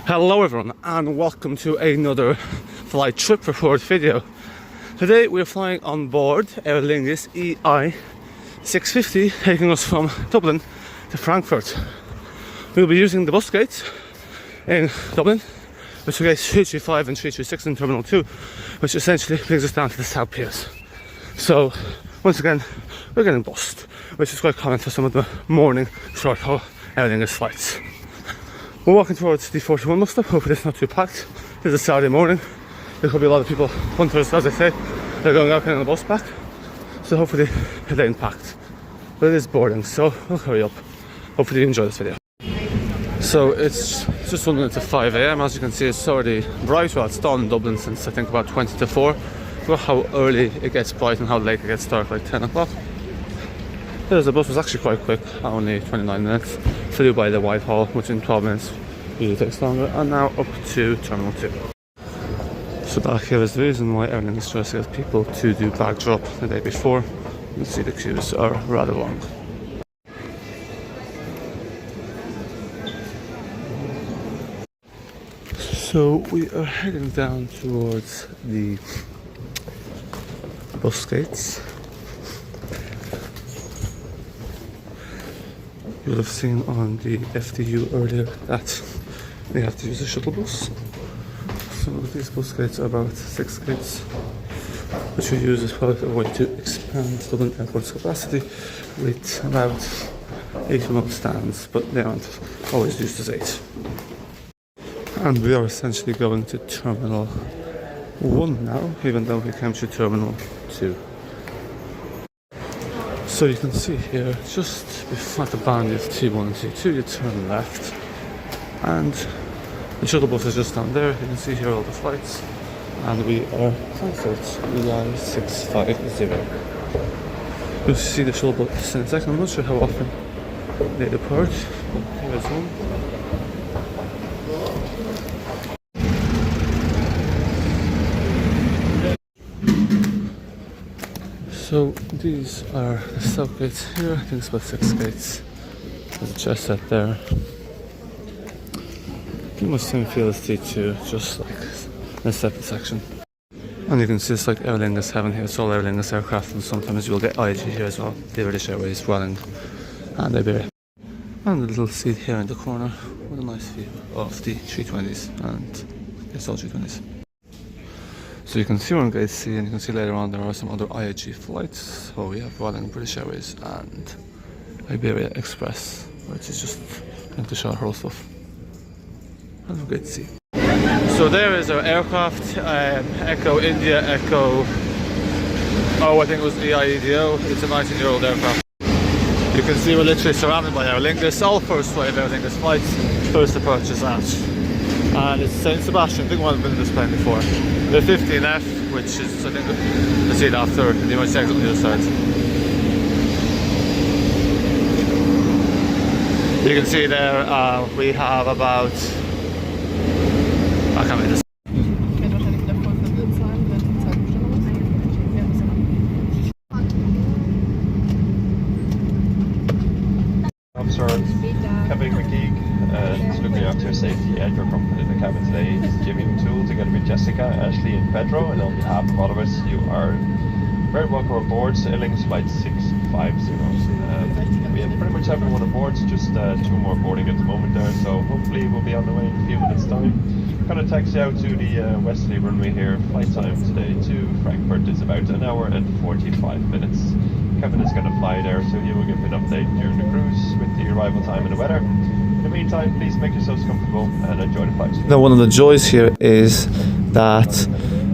Hello everyone and welcome to another flight trip report video. Today we're flying on board Aer Lingus EI650 taking us from Dublin to Frankfurt. We'll be using the bus gates in Dublin, which are gates 335 and 336 in Terminal 2, which essentially brings us down to the South Piers. So once again we're getting bussed, which is quite common for some of the morning short haul Aer Lingus flights. We're walking towards the 41 bus stop. Hopefully it's not too packed. This is a Saturday morning. There could be a lot of people, hunters as I say, they're going out getting the bus back. So hopefully it ain't packed. But it is boarding, so we'll hurry up. Hopefully you enjoy this video. So it's just 1 minute to 5 AM. As you can see, it's already bright. Well, it's dawn in Dublin since I think about 20 to 4. Look how early it gets bright and how late it gets dark, like 10 o'clock. The bus was actually quite quick, only 29 minutes. Flew by the Whitehall, which in 12 minutes usually takes longer, and now up to Terminal 2. So that here is the reason why Aer Lingus tries to get people to do bag drop the day before. You can see the queues are rather long. So we are heading down towards the bus gates. You'll have seen on the FDU earlier that they have to use a shuttle bus. So these bus gates are about 6 gates, which we use as part of a way to expand Dublin Airport's capacity with about 81 stands, but they aren't always used as 8. And we are essentially going to Terminal 1 now, even though we came to Terminal 2. So you can see here, just before the boundary of T1 and T2, you turn left, and the shuttle bus is just down there. You can see here all the flights, and we are Frankfurt EI650. You'll see the shuttle bus in a second. I'm not sure how often they depart. Here's one. So these are the south gates here. I think it's about 6 gates. There's a chest set there. Pretty much same feel as T2, just like a separate section. And you can see it's like Aer Lingus heaven here. It's all Aer Lingus aircraft, and sometimes you'll get IG here as well. The British Airways, Welling, and Iberia. And a little seat here in the corner with a nice view of the 320s, and it's all 320s. So you can see we're on gate C, and you can see later on there are some other IAG flights. So we have Welling, British Airways, and Iberia Express, which is just into short haul stuff. And we're gate C. So there is our aircraft, Echo India, Echo, I think it was EI-DEO. It's a 19-year-old aircraft. You can see we're literally surrounded by Aer Lingus, all first wave Aer Lingus flights. First approach is out. And it's St. Sebastian. I think one I've been in this plane before. The 15F, which is I think the seat after the emergency exit on the other side. You can see there we have about, I can't read this. Officer Kevin McGeek is looking after safety at your company in the cabin today. It's Jimmy O'Toole together with Jessica, Ashley and Pedro, and on behalf of all of us, you are very welcome aboard Aer Lingus flight 650. We have pretty much everyone aboard, just 2 more boarding at the moment there, so hopefully we'll be on the way in a few minutes time. Kind of taxi out to the westerly runway here. Flight time today to Frankfurt is about 1 hour and 45 minutes. Kevin is going to fly there, so he will give an update during the cruise with the arrival time and the weather. In the meantime, please make yourselves comfortable and enjoy the flight. Now, one of the joys here is that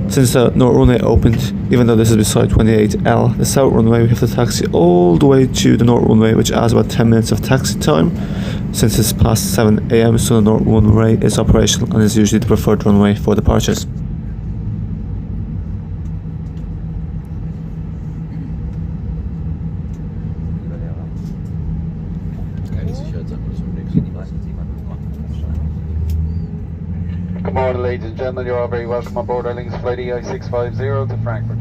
since the north runway opened, even though this is beside 28L, the south runway, we have to taxi all the way to the north runway, which adds about 10 minutes of taxi time. Since it's past 7 AM, so the north runway is operational and is usually the preferred runway for departures. Good morning, ladies and gentlemen. You're all very welcome on board Aer Lingus flight EI650 to Frankfurt.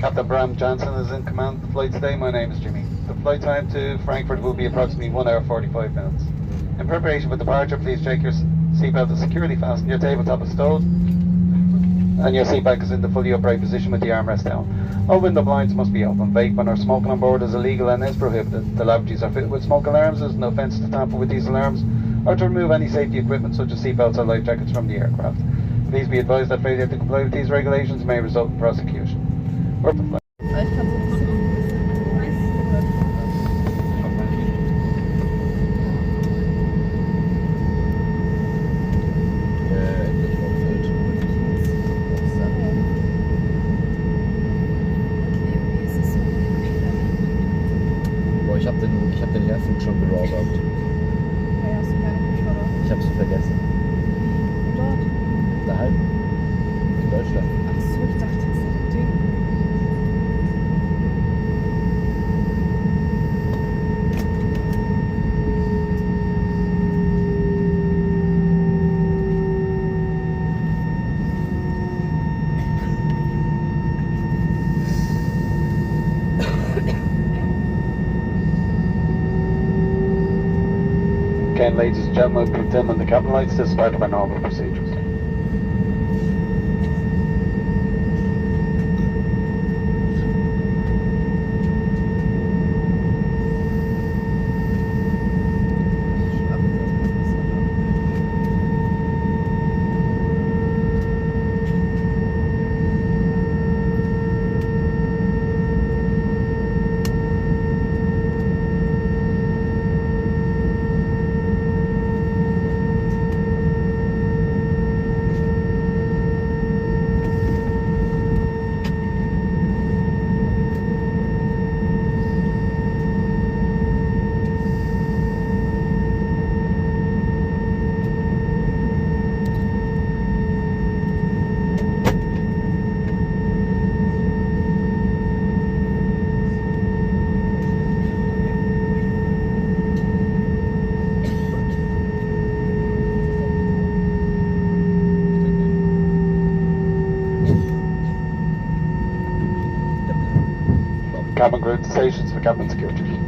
Captain Bram Jansen is in command of the flight today. My name is Jimmy. The flight time to Frankfurt will be approximately 1 hour 45 minutes. In preparation for departure, please check your Seatbelt is securely fastened, your tabletop is stowed, and your seat back is in the fully upright position with the armrest down. All window blinds must be open. Vaping or smoking on board is illegal and is prohibited. The lavatories are fitted with smoke alarms. There's no offence to tamper with these alarms or to remove any safety equipment such as seatbelts or life jackets from the aircraft. Please be advised that failure to comply with these regulations may result in prosecution. Ich hab den Airflug schon gerawt. Ja, hast du keine Controller? Ich hab's vergessen. Dort? Daheim. In Deutschland. Ach so, ich dachte jetzt das Ding. Okay, ladies and gentlemen, we'll dim on the cabin lights. This is part of our normal procedures. Cabin crew to stations for cabin security.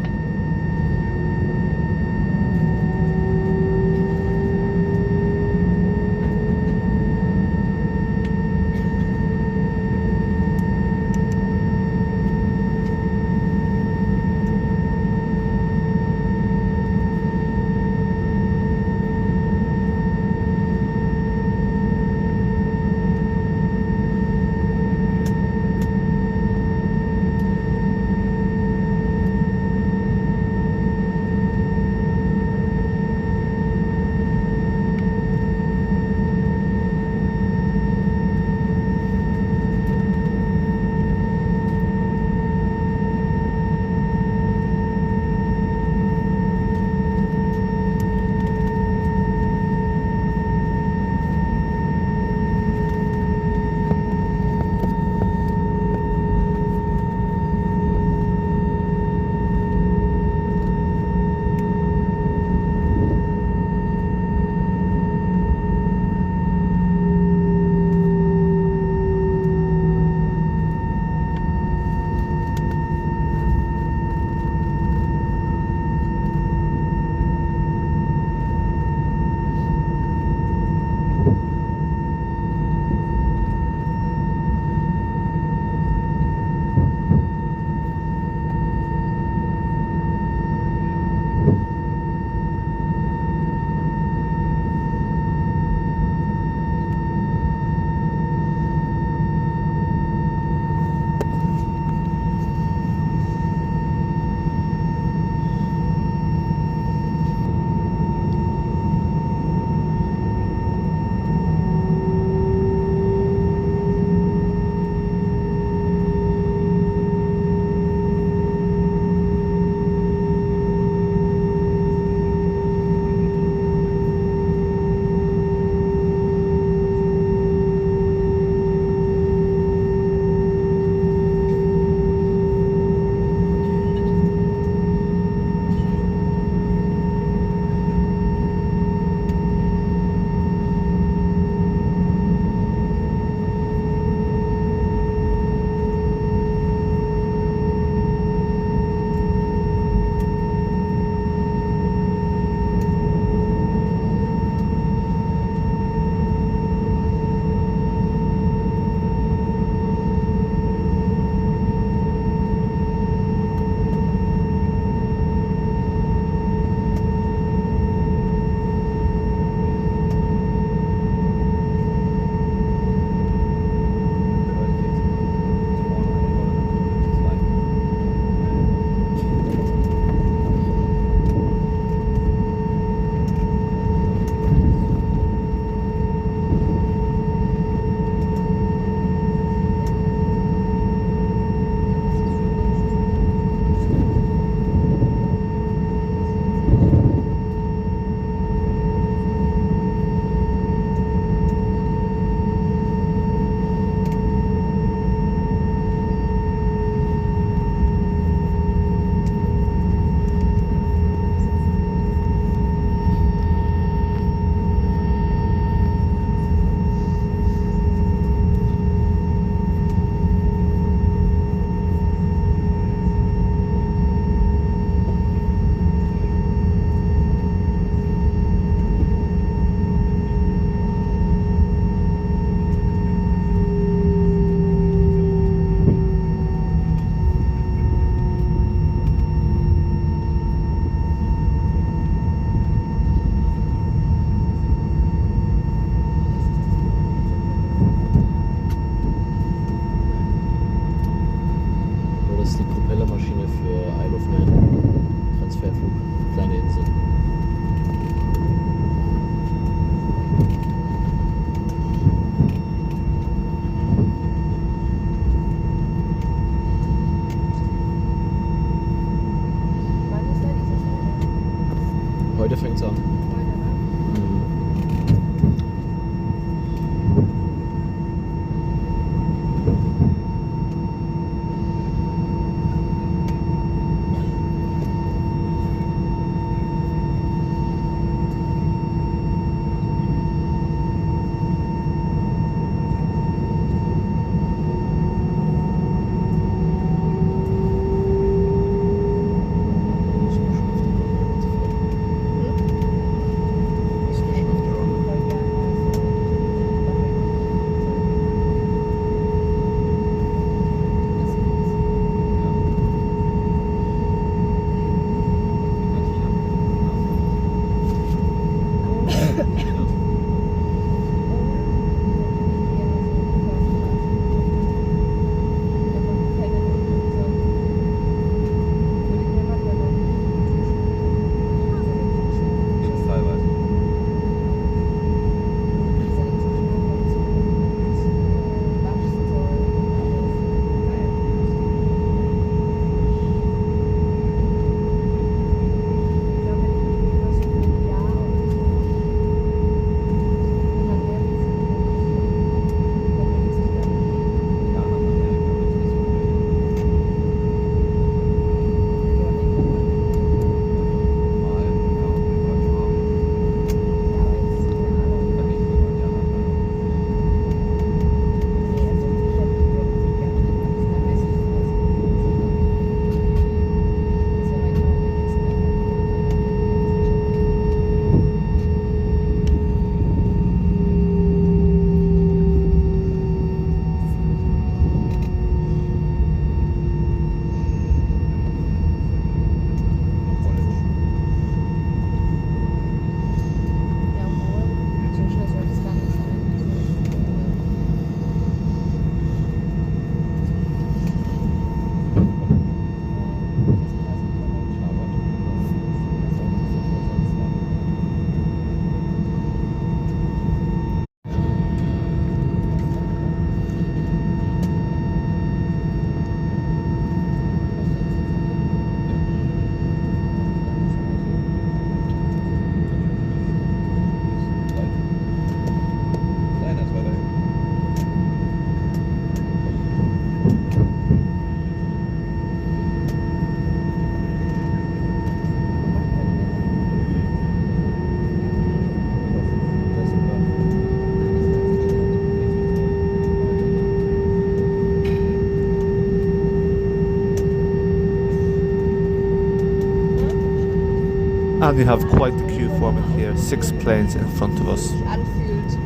And we have quite the queue forming here, 6 planes in front of us. anfühlt.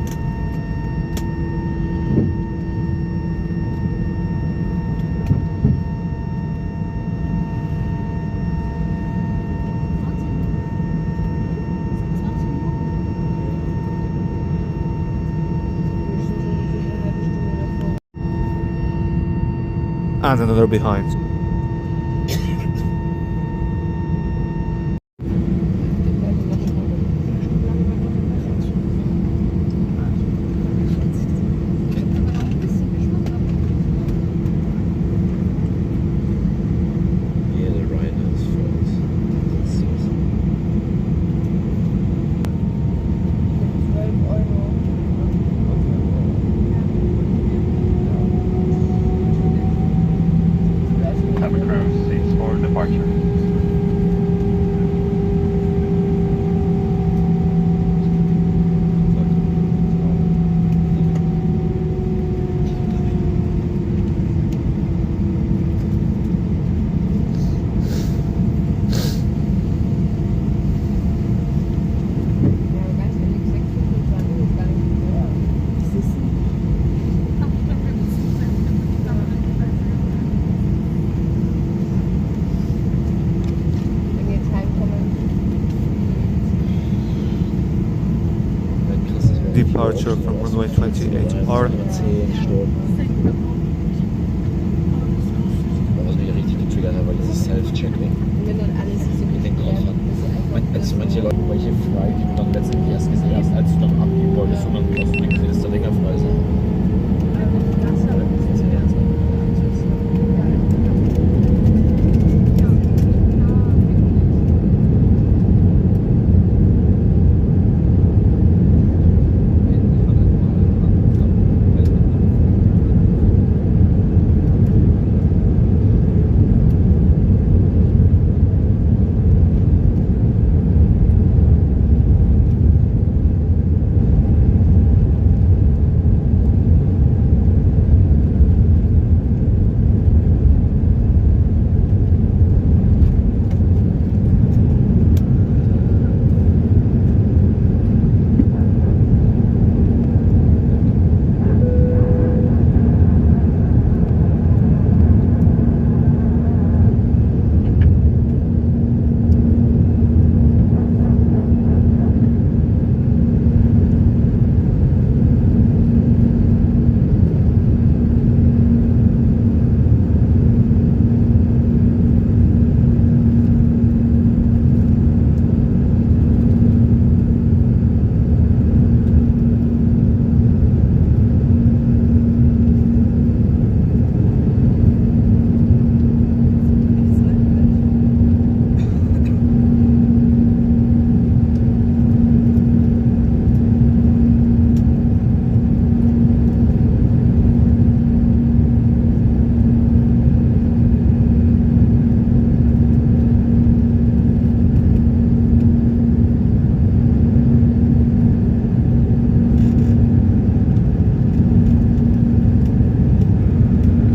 And another behind. Cabin crew, seats for departure. Departure from runway 28R. 10 Stunden. Was mich richtig getriggert hat, weil dieses Self-Check-Ding mit den Koffern. Also manche Leute, welche frei, die du dann letztendlich erst gesehen hast, als du dann abgeben wolltest und dann hast du gesehen, dass der länger frei ist.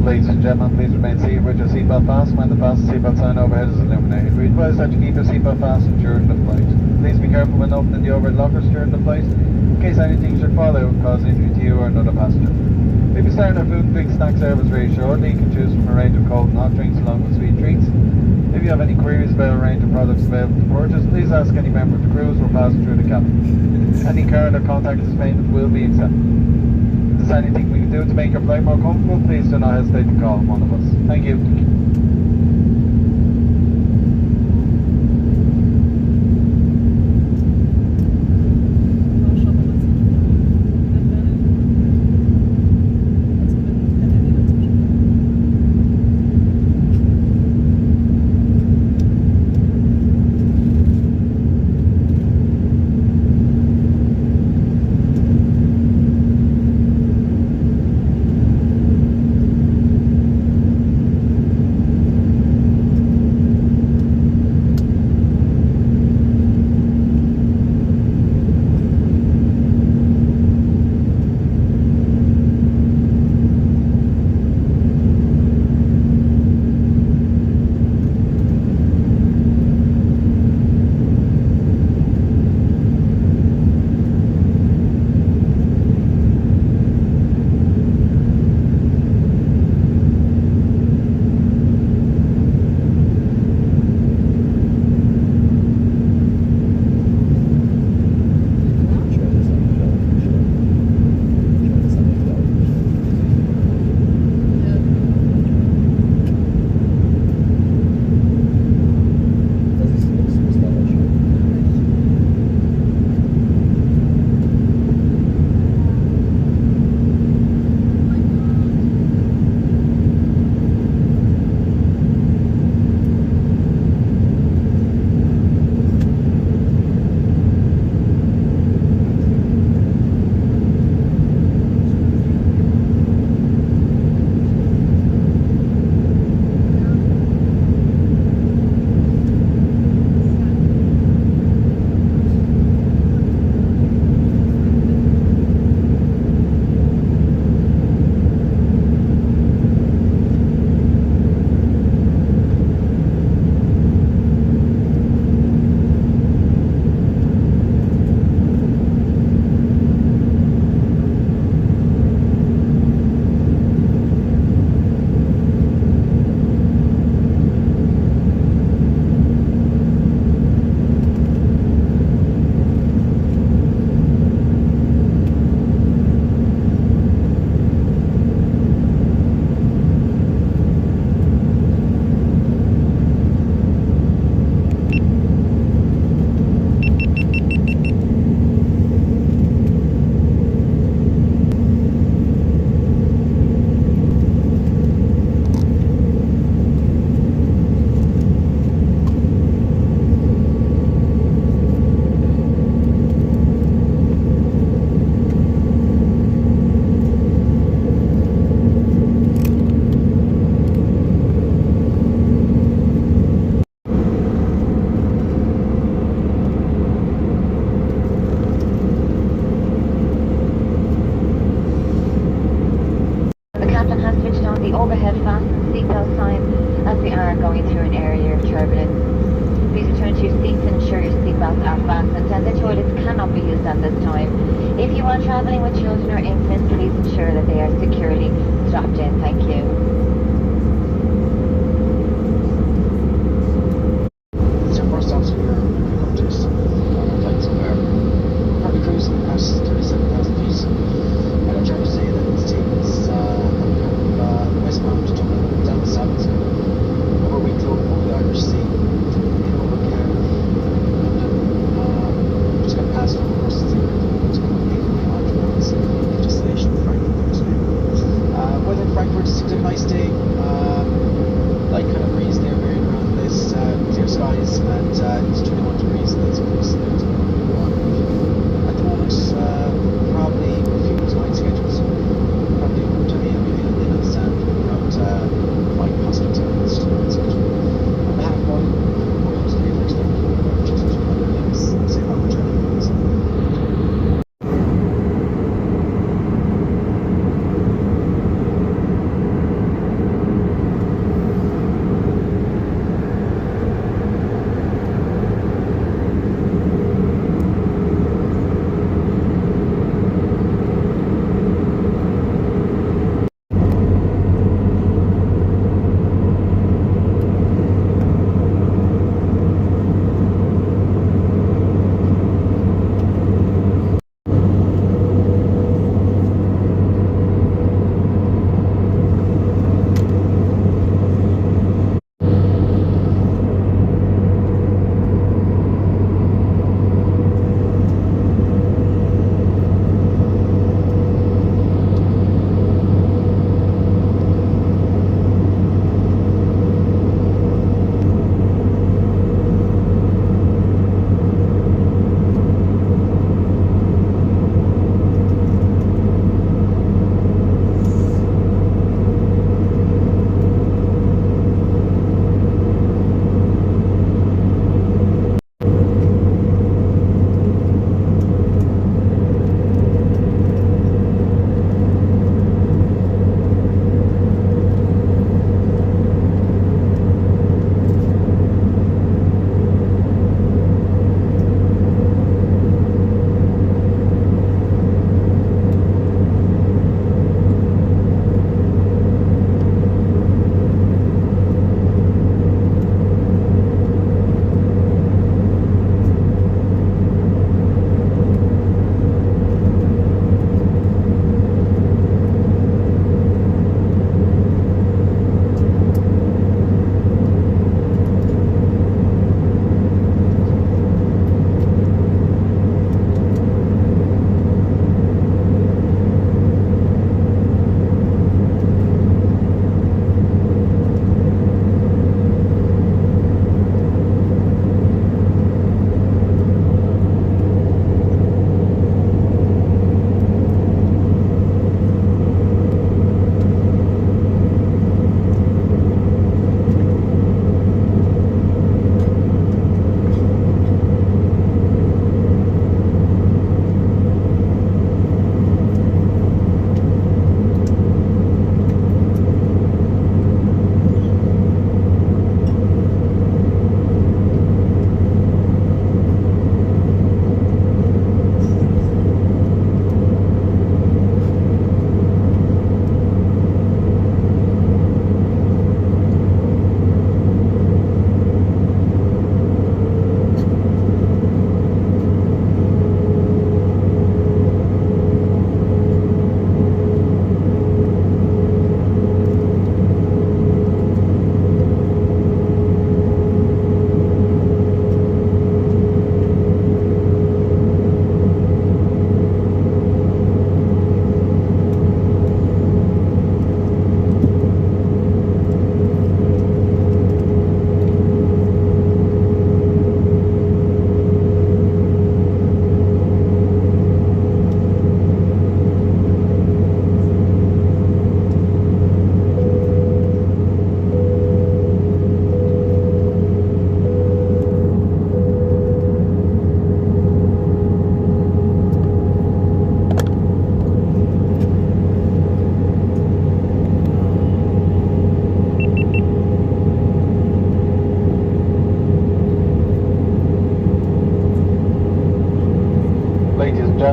Ladies and gentlemen, please remain seated with your seatbelt fastened when the fasten seatbelt sign overhead is illuminated. We advise that you keep your seatbelt fastened during the flight. Please be careful when opening the overhead lockers during the flight, in case anything should fall out and cause injury to you or another passenger. We'll be starting our food and drink snack service very shortly. You can choose from a range of cold and hot drinks along with sweet treats. If you have any queries about a range of products available to purchase, please ask any member of the crew as we're passing through the cabin. Any card or contactless payment will be accepted. If there's anything we can do to make your flight more comfortable, please do not hesitate to call one of us. Thank you. Anyone traveling with children or infants, please ensure that they are securely strapped in. Thank you. These are first stops here. We come to this flight somewhere. Probably cruising at 37,000 feet. And I'm trying to say that it's taking us westbound to Dublin, down the south, over Wicklow, over the Irish Sea, and over Cardiff, London. Just got past over across the sea, to come in on towards the destination, Frankfurt. Weather in Frankfurt seems like a nice day.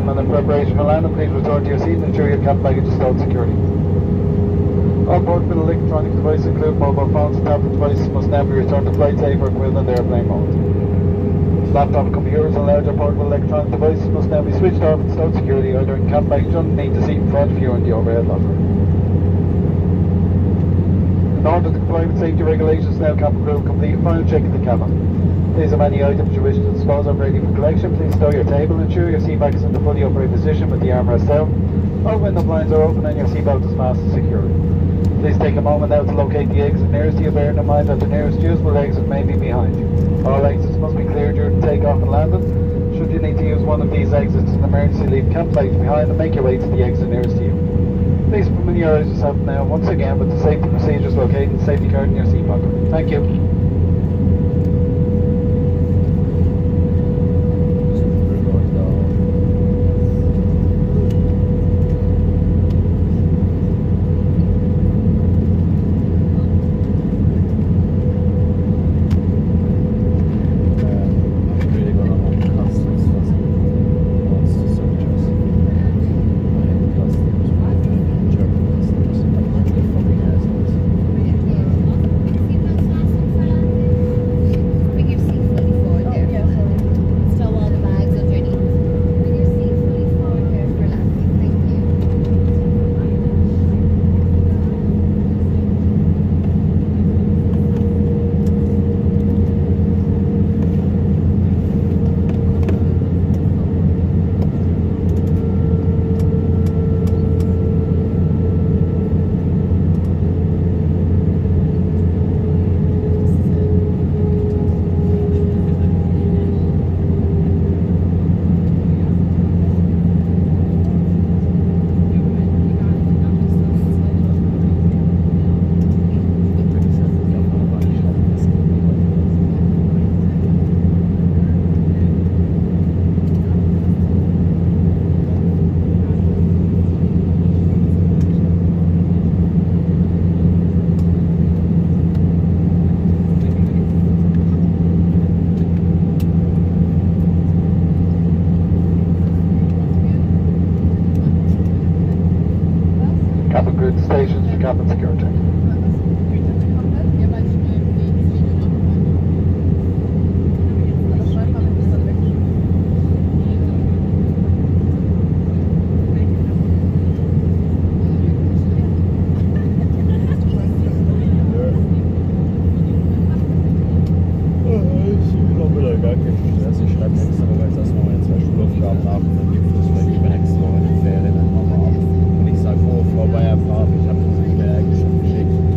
and in preparation for landing, please return to your seat and ensure your cap baggage is stowed securely. All portable electronic devices, including mobile phones and tablet devices, must now be returned to flight safe or equivalent airplane mode. Laptop computers and larger portable electronic devices must now be switched off and stowed securely either in cap baggage underneath the seat in front of you or in the overhead locker. In order to comply with safety regulations, now cabin crew complete a final check in the cabin. Please, have any items you wish to dispose of ready for collection, please stow your table and ensure your seat back is in the fully upright position with the armrest down. All window blinds are open and your seatbelt is fastened securely. Please take a moment now to locate the exit nearest to you, bearing in mind that the nearest usable exit may be behind you. All exits must be cleared during takeoff and landing. Should you need to use one of these exits in emergency, leave camp lights behind and make your way to the exit nearest to you. Please familiarise yourself now once again with the safety procedures located the safety card in your seat pocket. Thank you. Cabin crew to stations for cabin security. Frau Bayerfahrt, ich habe das nicht mehr geschickt.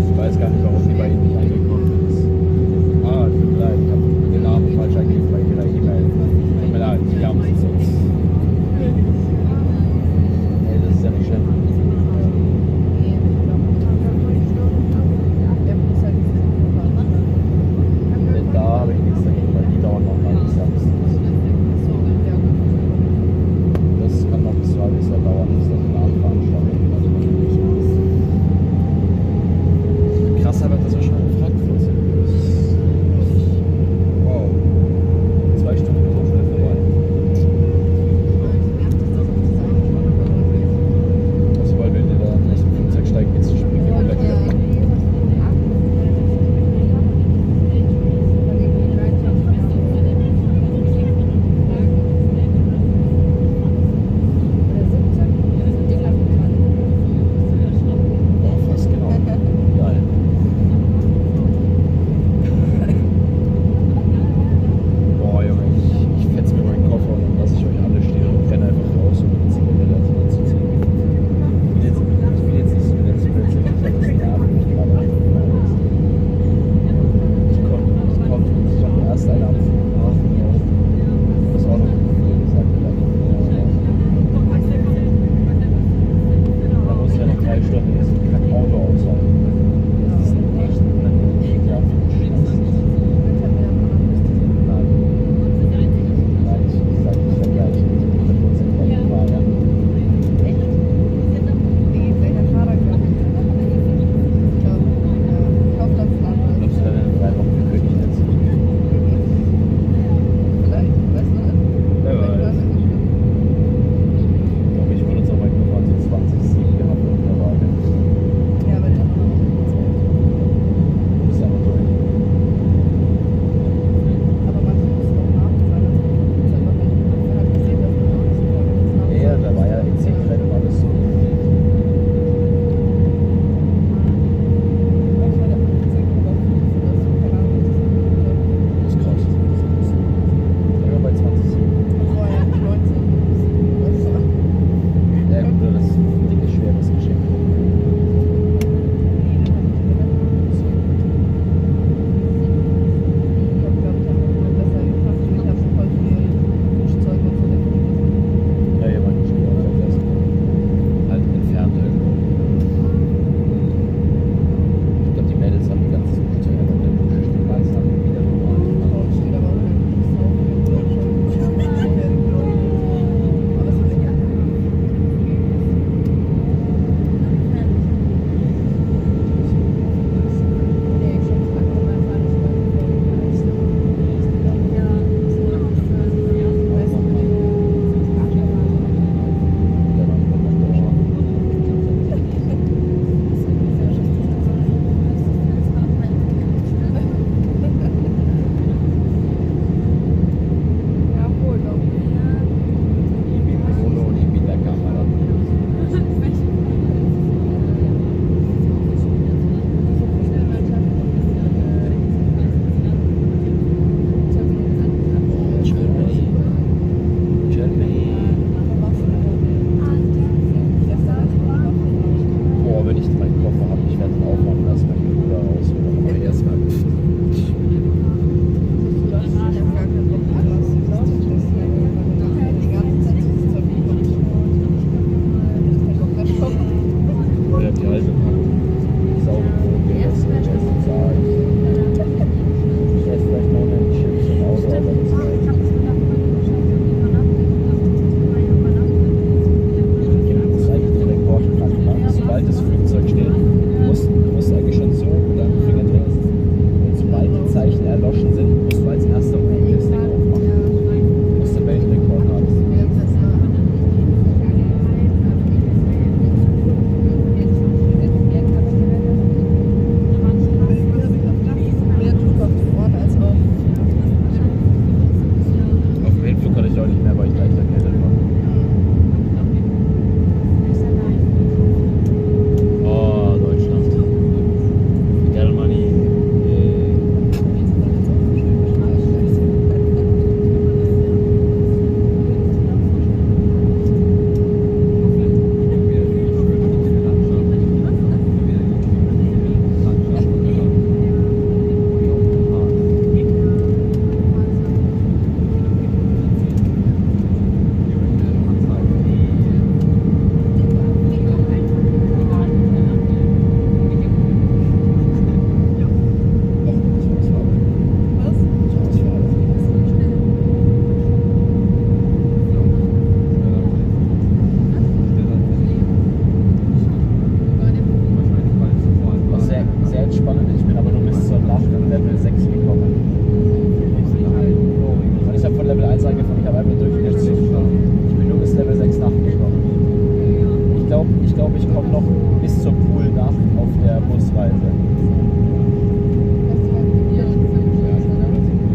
glaube, ich komme noch bis zur Poolnacht auf der Busreise.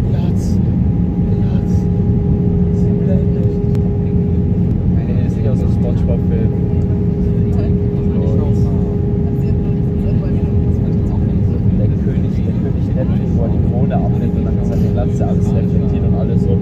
Platz. Sie blendet. Nee, ist nicht aus dem SpongeBob-Film. Der König Neptun, wo er die Krone abnimmt und dann seine Glatze alles reflektiert und alles so.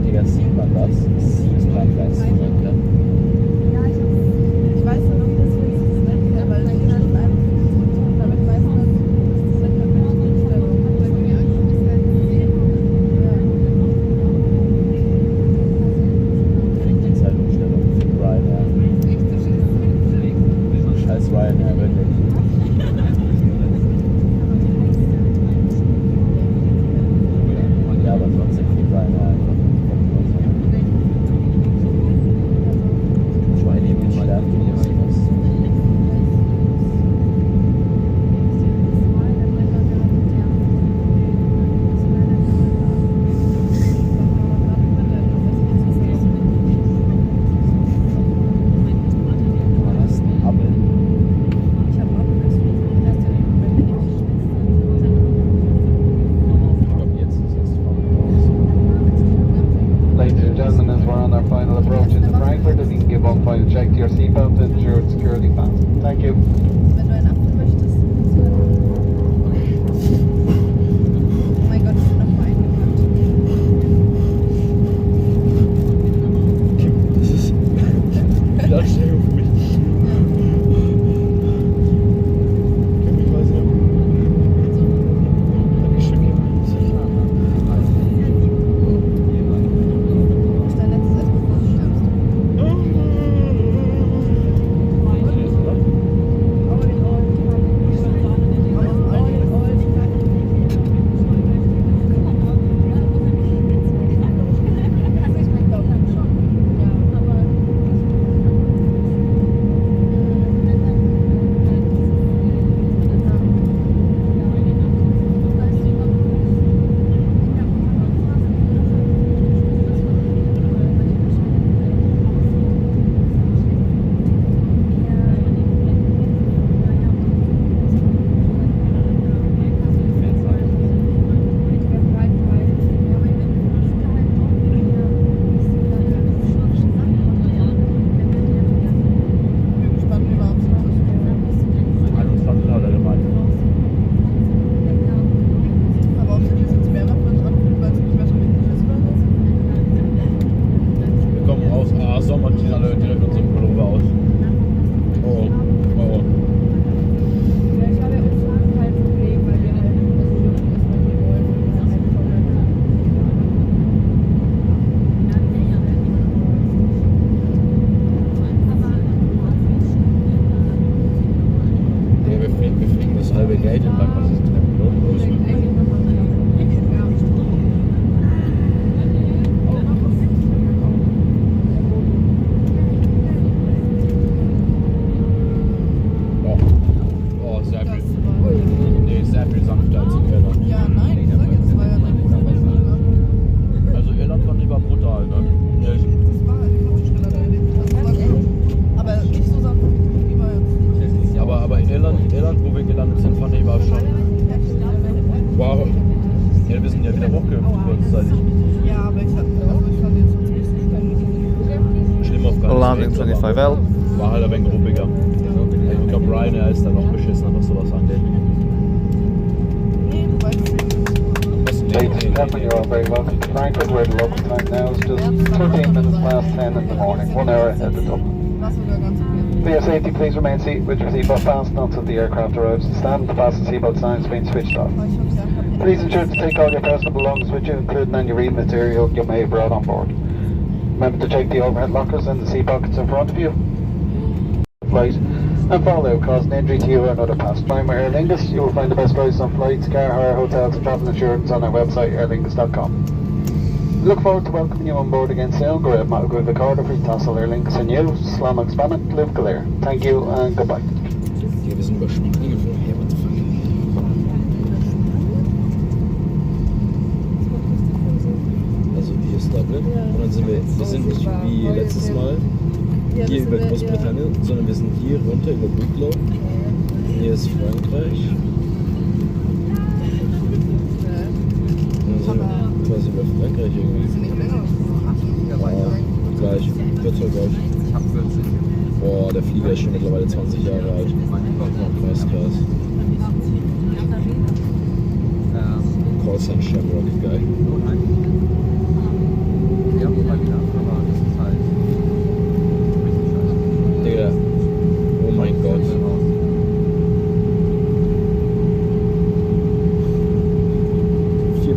Digga, sieht man das? Sieht man das? Ich weiß noch, wie das funktioniert, weil dann geht es einfach damit weiß man, dass das Die Zeitumstellung für Ryanair. Scheiß Ryanair, wirklich. Ja, aber trotzdem viel Ryanair. Schweine mit Stärken, die ist was. Was ist ein Appel? Ich habe Ich glaube, jetzt ist es voraus. Ladies and gentlemen, as we're on our final approach into Frankfurt, if you can give one final check to your seatbelt to ensure it's securely fastened. Thank you. wenn du einen Apfel möchtest. Oh mein Gott, ich bin noch mal eingepackt. Das ist. Klatsch auf mich. Ich weiß nicht. Dankeschön, Das ist dein letztes Essen, bevor du stirbst. Landing 25L. War halt ein wenig ruppiger. Ich glaube, Ryanair ist dann noch beschissener, was sowas angeht. Ladies and gentlemen, you're all very welcome to Frankfurt, where the local time now is just 13 minutes past 10 in the morning, 1 hour ahead of Dublin. For your safety, please remain seated with your seatbelt fastened until the aircraft arrives to stand. The fasten seatbelt sign has been switched off. Please ensure to take all your personal belongings with you, including any read material you may have brought on board. Remember to check the overhead lockers and the seat pockets in front of you. Flight and fallout causing injury to you or another passenger. Flying with Aer Lingus, you will find the best prices on flights, car hire, hotels and travel insurance on our website aerlingus.com. We look forward to welcoming you on board again soon. Go ahead, Matt, go recorder for Tassel Aer Lingus and you. Slam Spannet, Live Clear. Thank you and goodbye. Ja, wir sind über Spanien geflogen. Hey, what the fuck? Also hier ist Dublin und dann sind wir sind nicht wie letztes Mal hier über Großbritannien, sondern wir sind hier runter über Wicklow. Hier ist Frankreich. Und dann sind wir quasi über Frankreich irgendwie. Ja, gleich. Wird so gleich. Boah, der Flieger ist schon mittlerweile 20 Jahre alt. Krass, krass. Call Sign Shamrock, geil. Digga, oh mein Gott.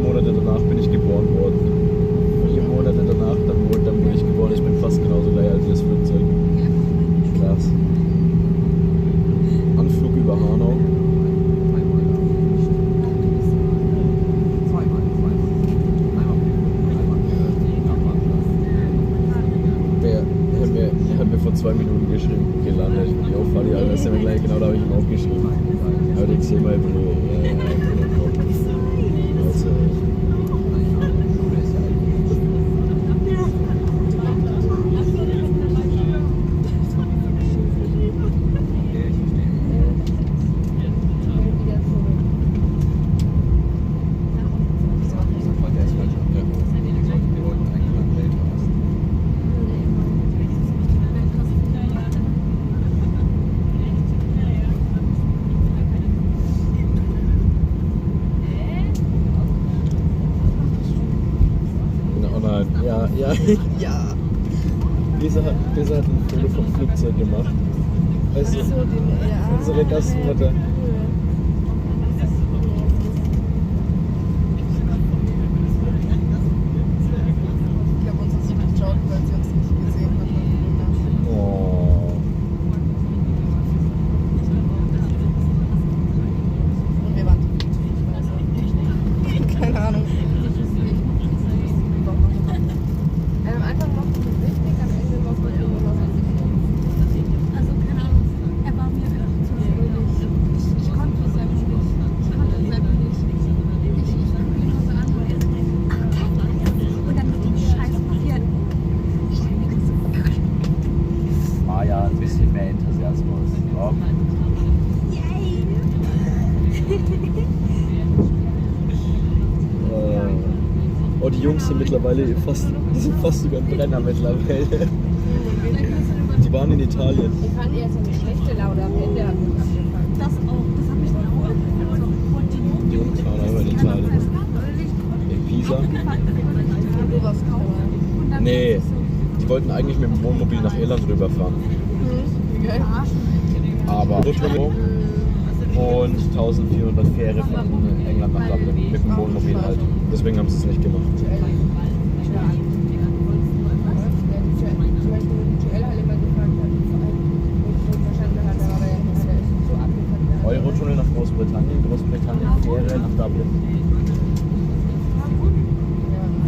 Monate danach bin ich geboren worden. 4 Monate danach, dann wurde ich geboren. Ich bin fast genauso gleich alt wie das Flugzeug. Krass. Anflug über Hanau. Er hat mir vor 2 Minuten geschrieben, gelandet. Jo, Fadi, Alter, das ist ja gleich, genau da habe ich ihm aufgeschrieben. Aber ich sehe mal, Bro. Also. Ja. Dieser hat ein Foto vom Flugzeug gemacht. Also, unsere Gastmutter. Ich glaube, uns hat sie geschaut, weil sie uns nicht gesehen hat. Oh. Und wir waren zu viel. Keine Ahnung. Am Anfang noch ein bisschen wichtig, am Ende noch mal irgendwas. Also keine Ahnung, er war mir zu fröhlich. Ich konnte es einfach nicht. Ich gucke ihn nur so an und er sagt, und dann mit dem Scheiß passiert. War ja ein bisschen mehr Enthusiasmus. Ja. Oh, die Jungs sind mittlerweile die sind fast über den Brenner mittlerweile. Die waren in Italien. Ich fand eher so eine schlechte Laune am Ende hat mich abgefangen. Das auch, das hat mich dann auch. Die Jungs waren einmal in Italien. In Pisa. Nee, die wollten eigentlich mit dem Wohnmobil nach Irland rüberfahren. Aber und 1400 Fähre von England nach Dublin mit dem Wohnmobil halt. Deswegen haben sie es nicht gemacht. Eurotunnel nach Großbritannien, Fähre nach Dublin.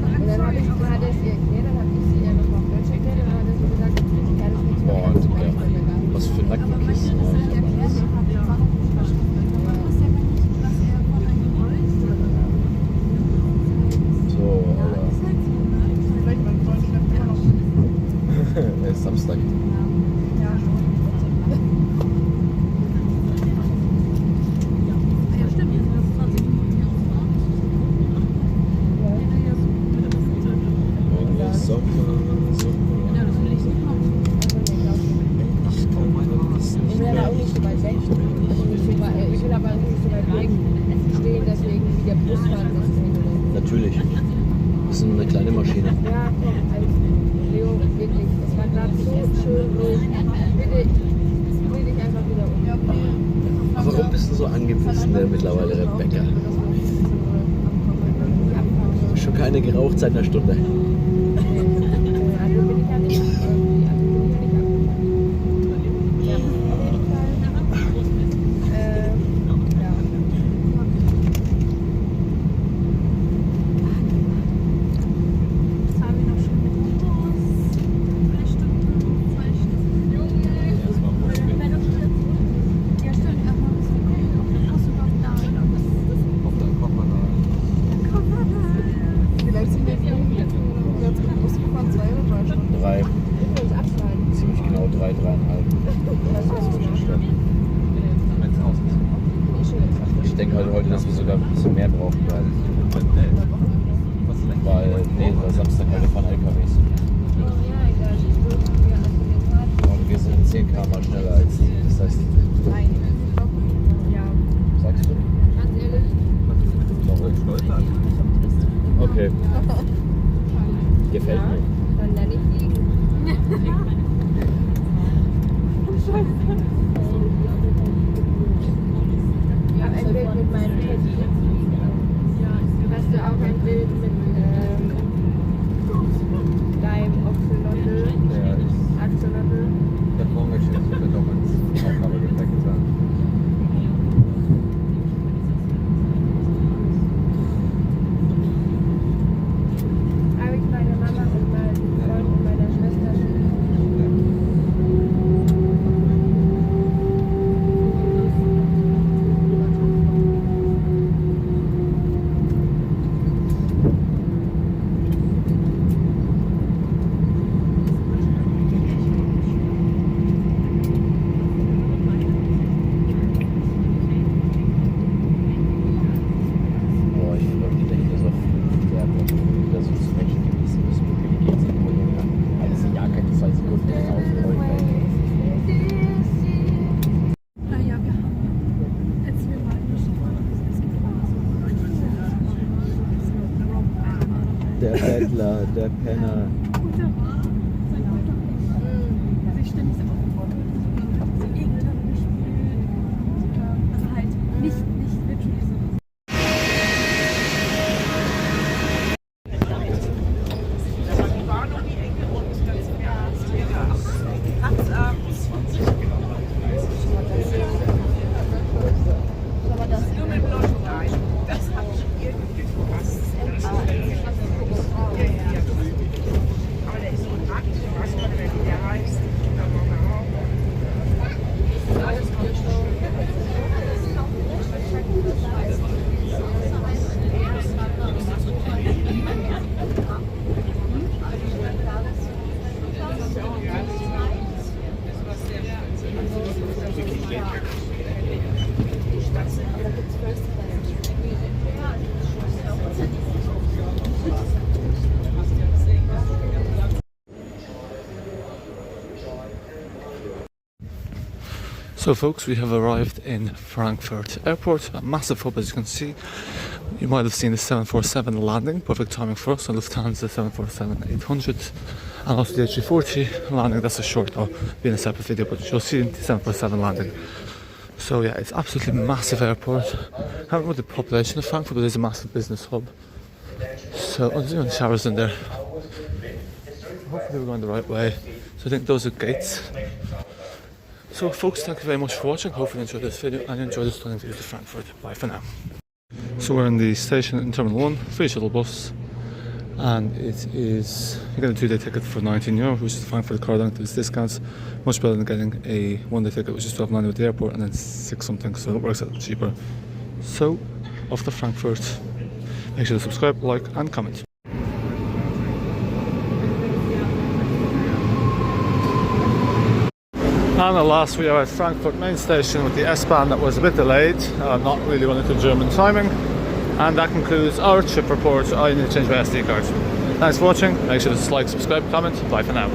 Und dann hat er es ihr erklärt, dann habe ich sie ihr nochmal auf Deutsch erklärt und dann hat er so gesagt, ja, das ist Boah, Digga, was für Nackenkissen. So, Alter. Es ist Samstag. Ich will aber auch nicht so weit weg. Ich will aber nicht so weit weg stehen, deswegen wie der Bus fahren muss. Natürlich. Das ist eine kleine Maschine. Ja, komm, also Leo, wirklich. Es war gerade so schön ruhig. Bitte, dreh dich einfach wieder um. Warum bist du so angepisst, mittlerweile, Rebecca? Schon keine geraucht seit einer Stunde. aber Samstag halt von LKWs. Und wir sind 10 km schneller als die. Das heißt, sagst du? Ganz ehrlich. Okay. Gefällt mir. Dann lerne ich fliegen. Ich habe ein Bild mit meinem Teddy. Hast du auch ein Bild mit deinem Axolotl? Ja, Axolotl? der Vorweg steht bitte doch ins Aufgabegepäck gesagt. Habe ich meine Mama und meinen Freund und meiner Schwester Boah, ich denke, das auf wieder so zu Menschen genießen müssen, Mobilität sind und alles in Jahr keine 2 Sekunden aufrollen. Naja, wir haben jetzt wir mal Der Bettler, der Penner. Sie stimmt es auch. Sie irgendwann gespielt. Also halt nicht wirklich. So folks, we have arrived in Frankfurt Airport, a massive hub as you can see. You might have seen the 747 landing, perfect timing for us, on Lufthansa 747-800, and also the A340 landing. That's a short, or being a separate video, but you'll see the 747 landing. So yeah, it's absolutely massive airport. I haven't know the population of Frankfurt, but it's a massive business hub. So there's even showers in there. Hopefully we're going the right way. So I think those are gates. So folks, thank you very much for watching. Hopefully you enjoyed this video and enjoy the stunning views of Frankfurt. Bye for now. So we're in the station in Terminal 1, free shuttle bus, and it is, you get a 2-day ticket for €19, which is fine for the car down to its discounts. Much better than getting a 1-day ticket, which is $12.90 with the airport, and then 6 something, so it works out cheaper. So, off to Frankfurt. Make sure to subscribe, like and comment. And at last we are at Frankfurt main station with the S-Bahn that was a bit delayed, not really running to German timing. And that concludes our trip report. I need to change my SD card. Thanks for watching, make sure to like, subscribe, comment, bye for now.